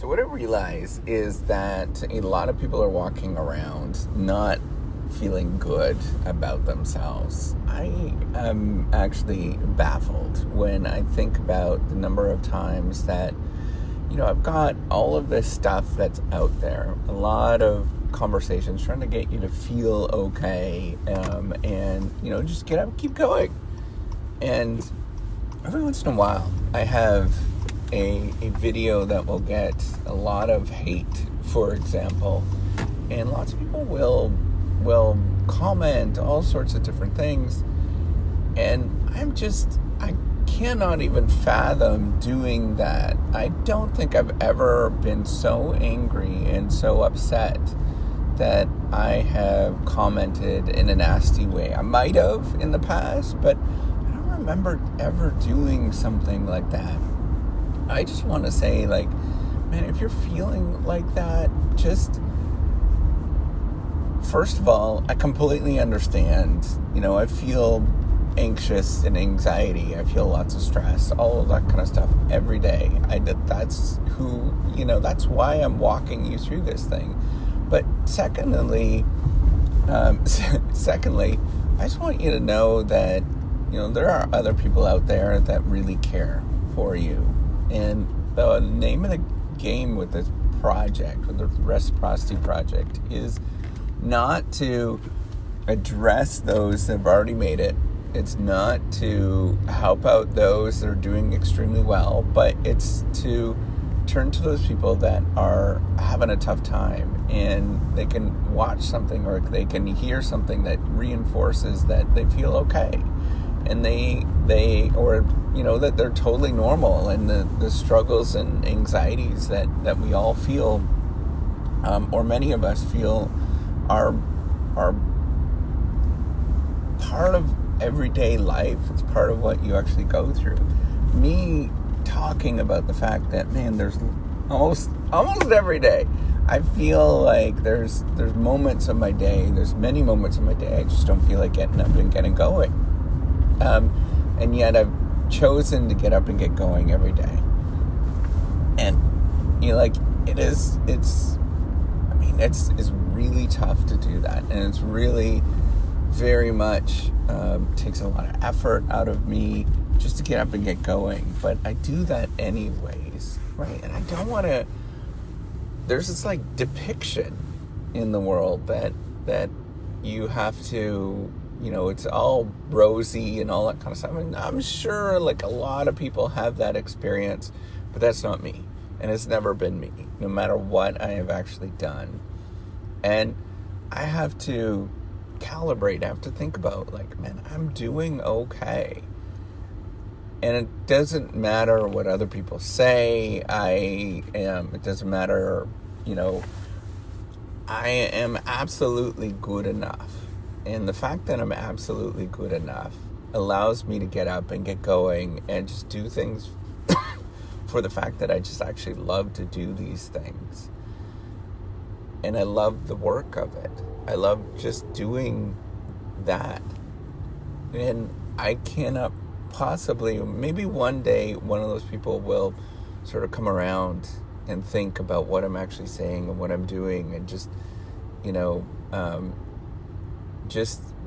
So what I realize is that a lot of people are walking around not feeling good about themselves. I am actually baffled when I think about the number of times that, I've got all of this stuff that's out there, a lot of conversations trying to get you to feel okay, and, just get up, keep going. And every once in a while, I have a video that will get a lot of hate, for example, and lots of people will comment all sorts of different things, and I cannot even fathom doing that. I don't think I've ever been so angry and so upset that I have commented in a nasty way. I might have in the past, but I don't remember ever doing something like that. I just want to say, man, if you're feeling like that, just, first of all, I completely understand. I feel anxious and anxiety. I feel lots of stress, all of that kind of stuff every day. That's why I'm walking you through this thing. But secondly, I just want you to know that, there are other people out there that really care for you. And the name of the game with this project, with the Reciprocity Project, is not to address those that have already made it. It's not to help out those that are doing extremely well, but it's to turn to those people that are having a tough time, and they can watch something or they can hear something that reinforces that they feel okay. And that they're totally normal, and the struggles and anxieties that we all feel, or many of us feel, are part of everyday life. It's part of what you actually go through. Me talking about the fact that, man, there's almost every day I feel like there's moments of my day, there's many moments of my day I just don't feel like getting up and getting going. And yet I've chosen to get up and get going every day. And it's really tough to do that. And it's really very much takes a lot of effort out of me just to get up and get going. But I do that anyways, right? And I don't want to, there's this depiction in the world that you have to, it's all rosy and all that kind of stuff. And I'm sure a lot of people have that experience, but that's not me. And it's never been me, no matter what I have actually done. And I have to calibrate. I have to think about, man, I'm doing okay. And it doesn't matter what other people say. It doesn't matter, I am absolutely good enough. And the fact that I'm absolutely good enough allows me to get up and get going and just do things for the fact that I just actually love to do these things. And I love the work of it. I love just doing that. And I cannot possibly, maybe one day one of those people will sort of come around and think about what I'm actually saying and what I'm doing, and just,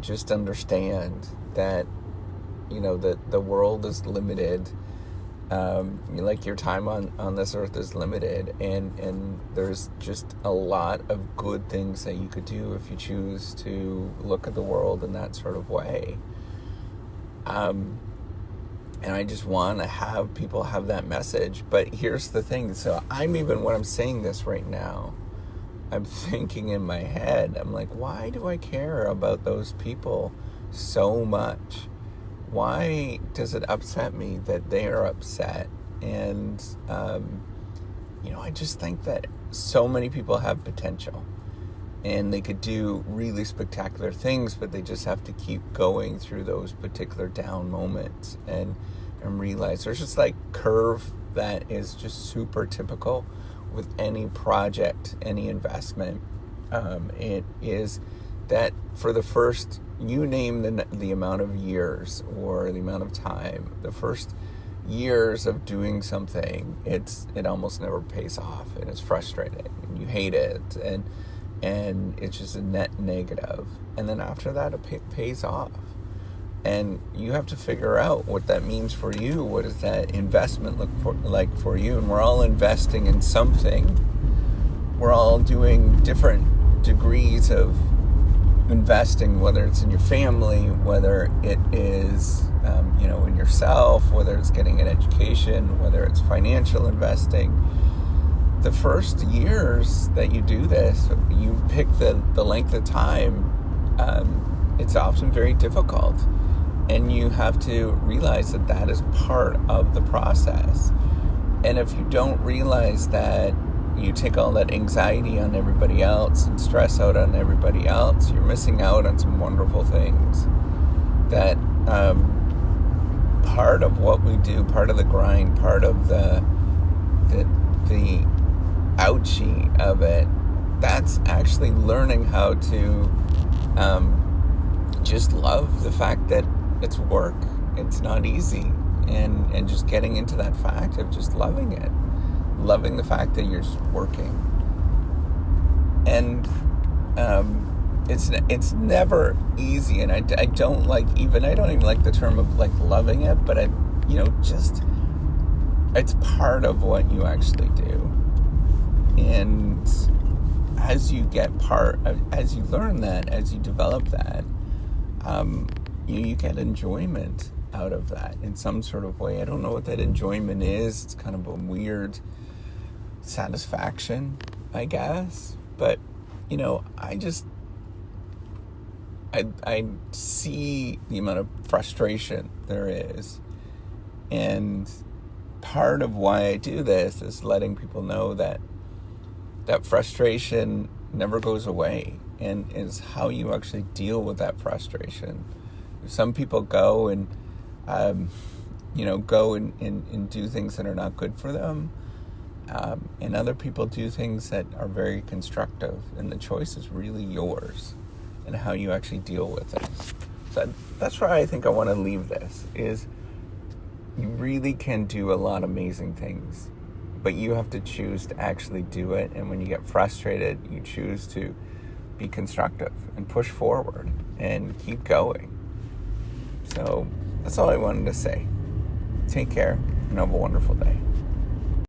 just understand that, that the world is limited. Your time on this earth is limited, and there's just a lot of good things that you could do if you choose to look at the world in that sort of way. And I just want to have people have that message. But here's the thing. So when I'm saying this right now, I'm thinking in my head, I'm like, why do I care about those people so much? Why does it upset me that they are upset? And, I just think that so many people have potential, and they could do really spectacular things, but they just have to keep going through those particular down moments and realize there's just curve that is just super typical with any project, any investment. It is that for the first, you name the amount of years or the amount of time, the first years of doing something, it almost never pays off, and it's frustrating, and you hate it, and it's just a net negative. And then after that, it pays off. And you have to figure out what that means for you. What does that investment look like for you? And we're all investing in something. We're all doing different degrees of investing, whether it's in your family, whether it is, in yourself, whether it's getting an education, whether it's financial investing. The first years that you do this, you pick the length of time, it's often very difficult. And you have to realize that is part of the process. And if you don't realize that, you take all that anxiety on everybody else and stress out on everybody else, you're missing out on some wonderful things. That part of what we do, part of the grind, part of the ouchie of it, that's actually learning how to just love the fact that it's work. It's not easy. And just getting into that fact of just loving it. Loving the fact that you're just working. And it's never easy. And I don't even like the term of like loving it, but it's part of what you actually do. And as you as you learn that, as you develop that, you get enjoyment out of that in some sort of way. I don't know what that enjoyment is. It's kind of a weird satisfaction, I guess. But, I see the amount of frustration there is. And part of why I do this is letting people know that frustration never goes away, and is how you actually deal with that frustration. Some people go and do things that are not good for them, and other people do things that are very constructive, and the choice is really yours and how you actually deal with it. So that's where I think I want to leave this, is you really can do a lot of amazing things, but you have to choose to actually do it. And when you get frustrated, you choose to be constructive and push forward and keep going. So that's all I wanted to say. Take care and have a wonderful day.